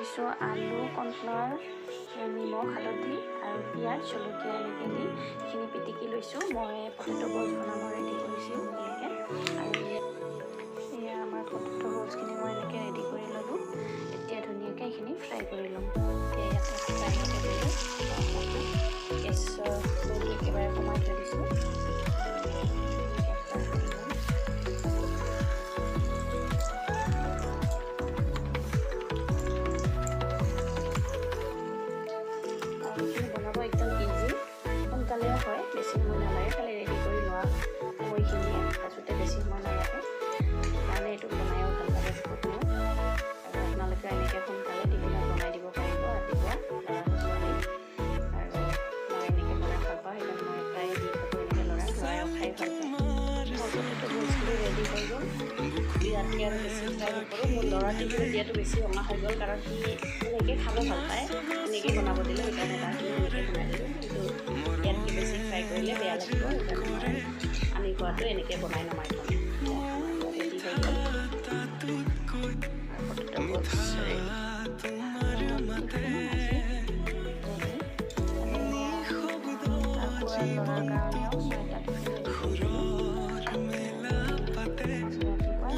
লৈছোঁ আলু, কৰ্ণফ্লাৱাৰ, নিমখ, হালধি আৰু পিঁয়াজ, জলকীয়া এনেকৈ দি এইখিনি পিটিকি লৈছোঁ। মই পটেটো বলছ বনাব ৰেডি কৰিছোঁ এনেকৈ। আৰু এয়া আমাৰ পটেটো বলছখিনি মই এনেকৈ ৰেডি কৰি ল'লোঁ। এতিয়া ধুনীয়াকৈ এইখিনি ফ্ৰাই কৰি ল'ম। এতিয়া ইয়াতে ফ্ৰাই কৰিলোঁ। গেছৰ জুই একেবাৰে কমাই থৈ দিছোঁ। বনাব একদম ইজি, সোনকালেও হয়, বেছি সময় নালাগে। খালি ৰেডি কৰি লোৱা সময়খিনিয়ে ভাজোঁতে বেছি সময় নালাগে। সেইকাৰণে এইটো বনায়ো ভাল লাগে বহুত মোৰ। আৰু আপোনালোকে এনেকৈ সোনকালে টিফিনত বনাই দিব পাৰিব ৰাতিপুৱা ল'ৰা ছোৱালী। আৰু মই এনেকৈ বনাই ভাল পাওঁ, সেইকাৰণে মই প্ৰায় দি থাকোঁ এনেকৈ ল'ৰায়ো খাই ভাল পায়। পটেটো বলছখিনি ৰেডি হৈ গ'ল। ইয়াতকৈ আৰু বেছি ফ্ৰাই নকৰোঁ। মোৰ ল'ৰা টিফিনত দিয়াটো বেছি ৰঙা হৈ গ'ল, কাৰণ সি এনেকৈ খাব ভাল পায়। এনেকৈ বনাব দিলে সেইকাৰণে তাখিনি এনেকৈ বনাই দিলোঁ। কিন্তু ইয়াতকৈ বেছি ফ্ৰাই কৰিলে বেয়া লাগিব, সেইকাৰণে মই আমি খোৱাটো এনেকৈ বনাই নমাই থ'ম। ৰেডি হৈ গ'ল পটেটো বলছ ৰেডি। ল'ৰাৰ কাৰণেও মই এটা টিফিন ৰেডি কৰি দিলোঁ। ৰাতিপুৱা